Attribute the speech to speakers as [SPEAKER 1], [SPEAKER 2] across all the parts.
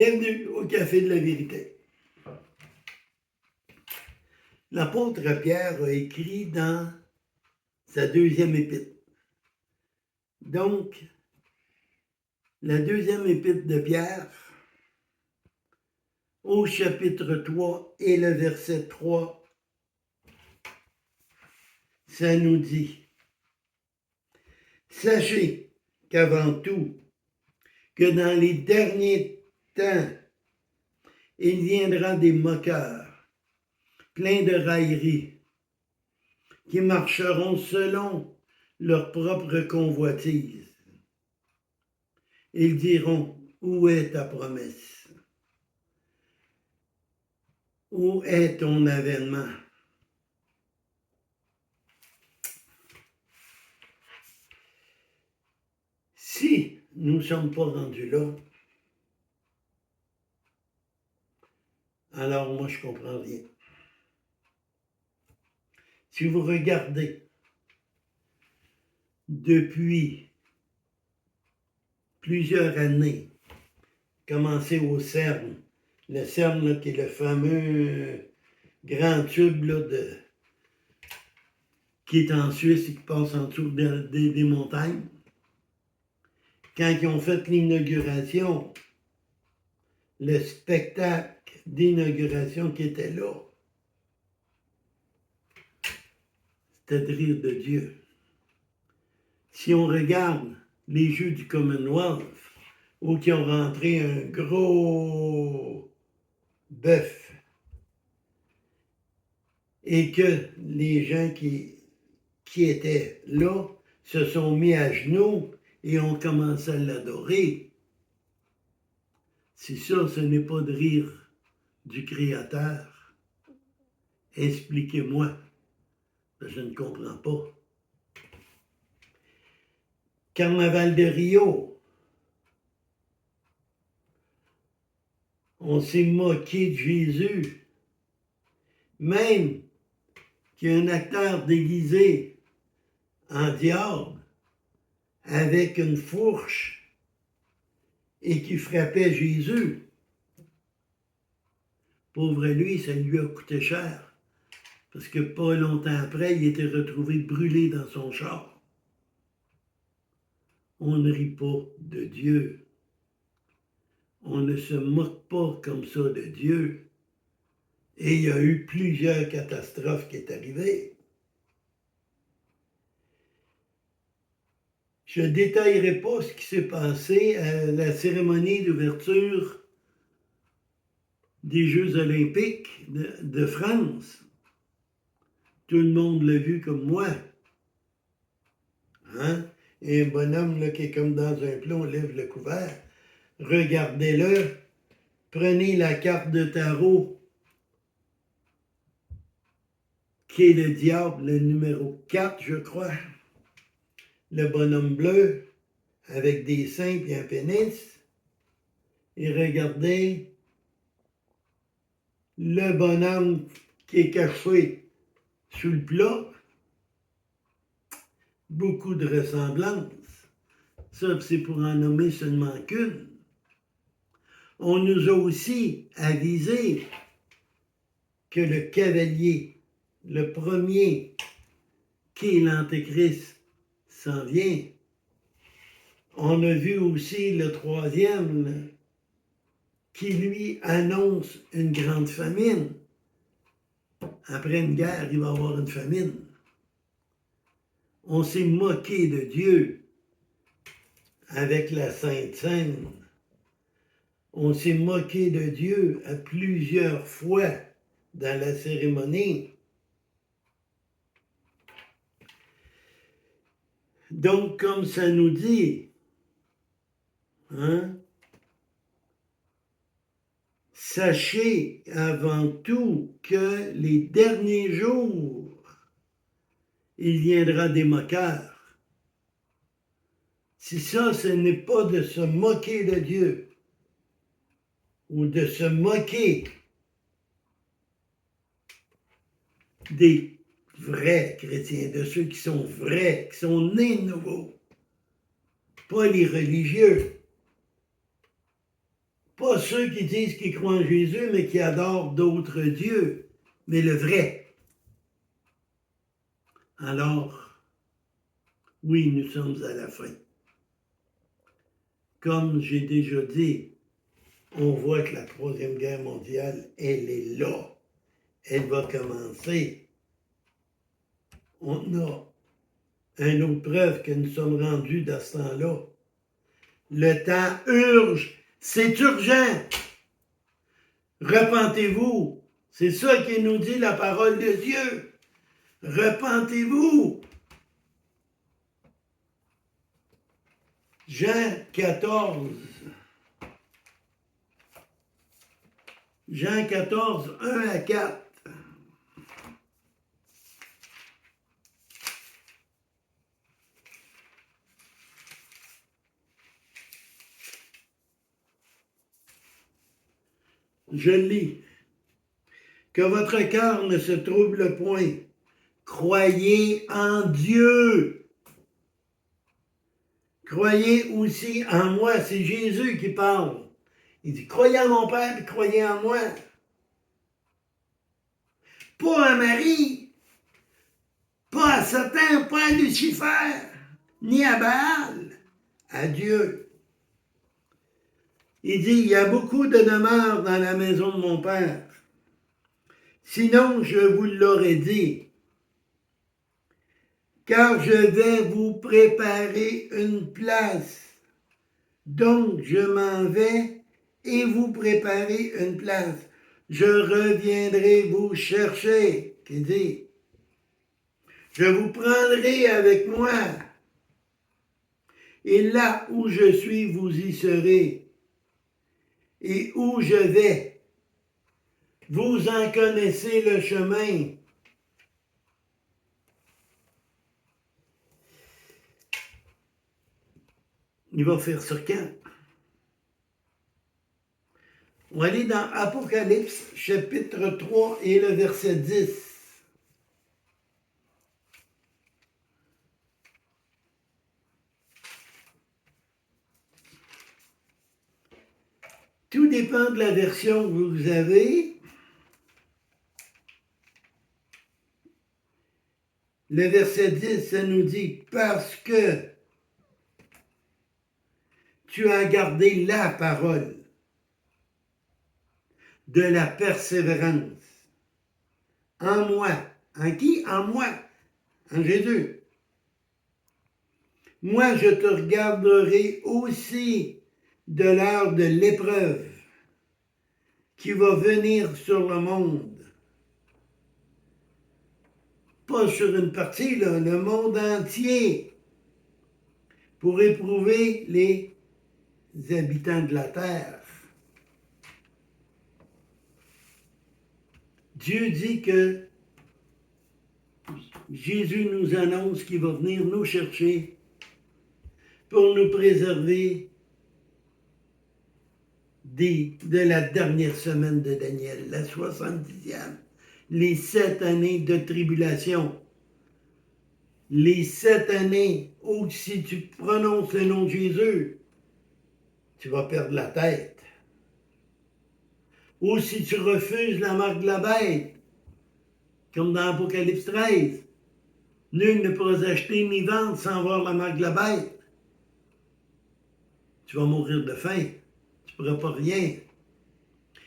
[SPEAKER 1] Bienvenue au Café de la Vérité. L'apôtre Pierre a écrit dans sa deuxième épître. Donc, la deuxième épître de Pierre, au chapitre 3 et le verset 3, ça nous dit: Sachez qu'avant tout, que dans les derniers temps, il viendra des moqueurs, pleins de railleries, qui marcheront selon leur propre convoitise. Ils diront: où est ta promesse? Où est ton avènement? Si nous ne sommes pas rendus là, alors moi je ne comprends rien. Si vous regardez depuis plusieurs années, commencez au CERN, le CERN là, qui est le fameux grand tube là, qui est en Suisse et qui passe en dessous des montagnes. Quand ils ont fait l'inauguration, le spectacle d'inauguration qui était là, c'était de rire de Dieu. Si on regarde les Jeux du Commonwealth, où ils ont rentré un gros bœuf, et que les gens qui étaient là se sont mis à genoux et ont commencé à l'adorer, si ça, ce n'est pas de rire du Créateur, expliquez-moi, je ne comprends pas. Carnaval de Rio, on s'est moqué de Jésus, même qu'il y a un acteur déguisé en diable avec une fourche et qui frappait Jésus. Pauvre lui, ça lui a coûté cher, parce que pas longtemps après, il était retrouvé brûlé dans son char. On ne rit pas de Dieu. On ne se moque pas comme ça de Dieu. Et il y a eu plusieurs catastrophes qui sont arrivées. Je ne détaillerai pas ce qui s'est passé à la cérémonie d'ouverture des Jeux olympiques de France. Tout le monde l'a vu comme moi. Hein? Et un bonhomme là, qui est comme dans un plat, on lève le couvert. Regardez-le. Prenez la carte de tarot, qui est le diable, le numéro 4, je crois. Le bonhomme bleu, avec des seins et un pénis. Et regardez le bonhomme qui est caché sous le plat. Beaucoup de ressemblances. Ça, c'est pour en nommer seulement qu'une. On nous a aussi avisé que le cavalier, le premier, qui est l'Antéchrist, s'en vient. On a vu aussi le troisième, qui lui annonce une grande famine. Après une guerre, il va y avoir une famine. On s'est moqué de Dieu avec la Sainte Seine. On s'est moqué de Dieu à plusieurs fois dans la cérémonie. Donc, comme ça nous dit, hein, sachez avant tout que les derniers jours, il viendra des moqueurs. Si ça, ce n'est pas de se moquer de Dieu, ou de se moquer des vrais chrétiens, de ceux qui sont vrais, qui sont nés de nouveau, pas les religieux, Pas ceux qui disent qu'ils croient en Jésus, mais qui adorent d'autres dieux, mais le vrai. Alors, oui, nous sommes à la fin. Comme j'ai déjà dit, on voit que la Troisième Guerre mondiale, elle est là. Elle va commencer. On a une autre preuve que nous sommes rendus dans ce temps-là. Le temps urge. C'est urgent. Repentez-vous. C'est ça qui nous dit la parole de Dieu. Repentez-vous. Jean 14. Jean 14, 1 à 4. Je lis. Que votre cœur ne se trouble point. Croyez en Dieu. Croyez aussi en moi. C'est Jésus qui parle. Il dit, croyez en mon Père et croyez en moi. Pas à Marie, pas à Satan, pas à Lucifer, ni à Baal, à Dieu. Il dit, il y a beaucoup de demeures dans la maison de mon Père. Sinon, je vous l'aurais dit. Car je vais vous préparer une place. Donc, je m'en vais et vous préparer une place. Je reviendrai vous chercher. Qui dit, je vous prendrai avec moi. Et là où je suis, vous y serez. Et où je vais, vous en connaissez le chemin. Il va faire sur quand? On va aller dans Apocalypse, chapitre 3 et le verset 10. Tout dépend de la version que vous avez. Le verset 10, ça nous dit, parce que tu as gardé la parole de la persévérance en moi. En qui? En moi. En Jésus. Moi, je te regarderai aussi de l'heure de l'épreuve qui va venir sur le monde. Pas sur une partie, là, le monde entier, pour éprouver les habitants de la terre. Dieu dit que Jésus nous annonce qu'il va venir nous chercher pour nous préserver de la dernière semaine de Daniel, la 70e, les 7 années de tribulation. Les 7 années où si tu prononces le nom de Jésus, tu vas perdre la tête. Ou si tu refuses la marque de la bête, comme dans Apocalypse 13, nul ne pourra acheter ni vendre sans voir la marque de la bête. Tu vas mourir de faim. Tu ne pourras pas rien.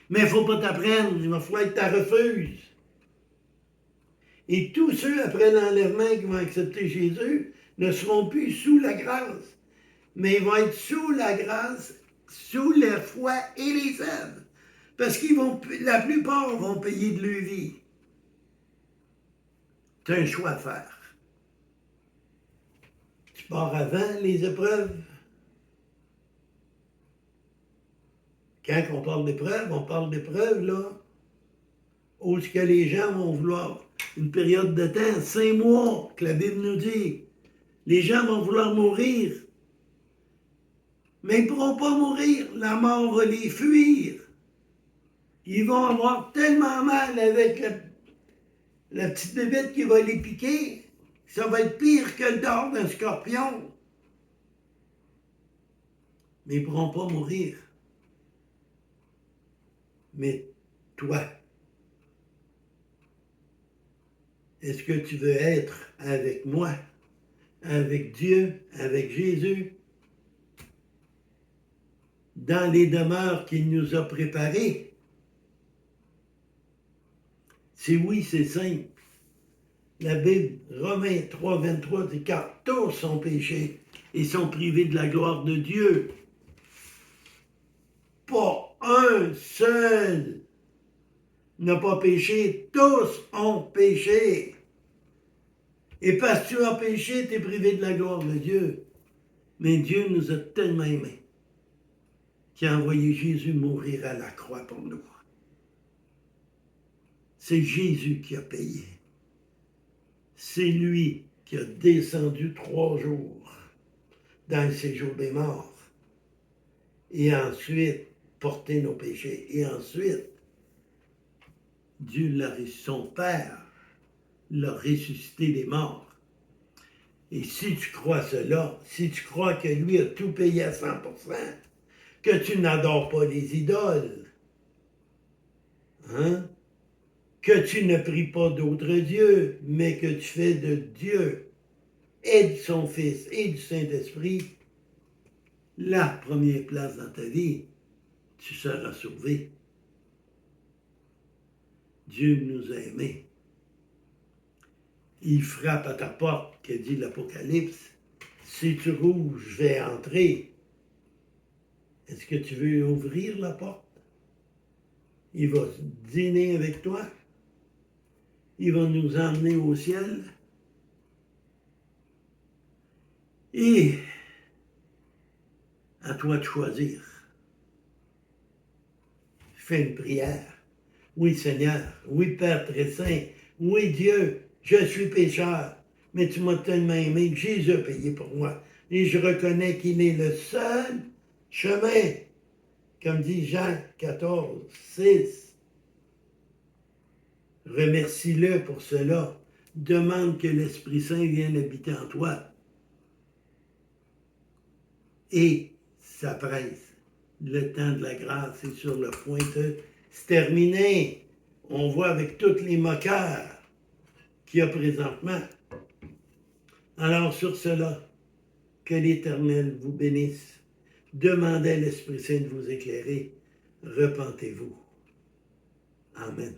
[SPEAKER 1] Mais il ne faut pas t'apprendre. Il va falloir que tu la refuses. Et tous ceux, après l'enlèvement, qui vont accepter Jésus, ne seront plus sous la grâce. Mais ils vont être sous la grâce, sous la foi et les œuvres. Parce qu'ils vont, la plupart vont payer de leur vie. Tu as un choix à faire. Tu pars avant les épreuves. Quand on parle d'épreuves, là, où ce que les gens vont vouloir une période de temps, 5 mois, que la Bible nous dit. Les gens vont vouloir mourir. Mais ils ne pourront pas mourir. La mort va les fuir. Ils vont avoir tellement mal avec la petite bébête qui va les piquer. Ça va être pire que le dard d'un scorpion. Mais ils ne pourront pas mourir. mais toi. Est-ce que tu veux être avec moi, avec Dieu, avec Jésus, dans les demeures qu'il nous a préparées? Si oui, c'est simple. La Bible, Romains 3, 23 dit, car tous sont péchés et sont privés de la gloire de Dieu. Pas un seul n'a pas péché, tous ont péché. Et parce que tu as péché, tu es privé de la gloire de Dieu. Mais Dieu nous a tellement aimés qu'il a envoyé Jésus mourir à la croix pour nous. C'est Jésus qui a payé. C'est lui qui a descendu 3 jours dans le séjour des morts. Et ensuite, porté nos péchés. Et ensuite, Dieu son Père l'a ressuscité des morts. Et si tu crois cela, si tu crois que lui a tout payé à 100%, que tu n'adores pas les idoles, hein? Que tu ne pries pas d'autres dieux, mais que tu fais de Dieu et de son Fils et du Saint-Esprit la première place dans ta vie, tu seras sauvé. Dieu nous a aimés. Il frappe à ta porte, que dit l'Apocalypse. Si tu rouvres, je vais entrer. Est-ce que tu veux ouvrir la porte? Il va dîner avec toi. Il va nous emmener au ciel. Et à toi de choisir. Fais une prière. Oui, Seigneur. Oui, Père très saint. Oui, Dieu, je suis pécheur. Mais tu m'as tellement aimé que Jésus a payé pour moi. Et je reconnais qu'il est le seul chemin. Comme dit Jean 14, 6. Remercie-le pour cela. Demande que l'Esprit Saint vienne habiter en toi. Et ça presse. Le temps de la grâce est sur le point de se terminer. On voit avec tous les moqueurs qu'il y a présentement. Alors sur cela, que l'Éternel vous bénisse. Demandez à l'Esprit Saint de vous éclairer. Repentez-vous. Amen.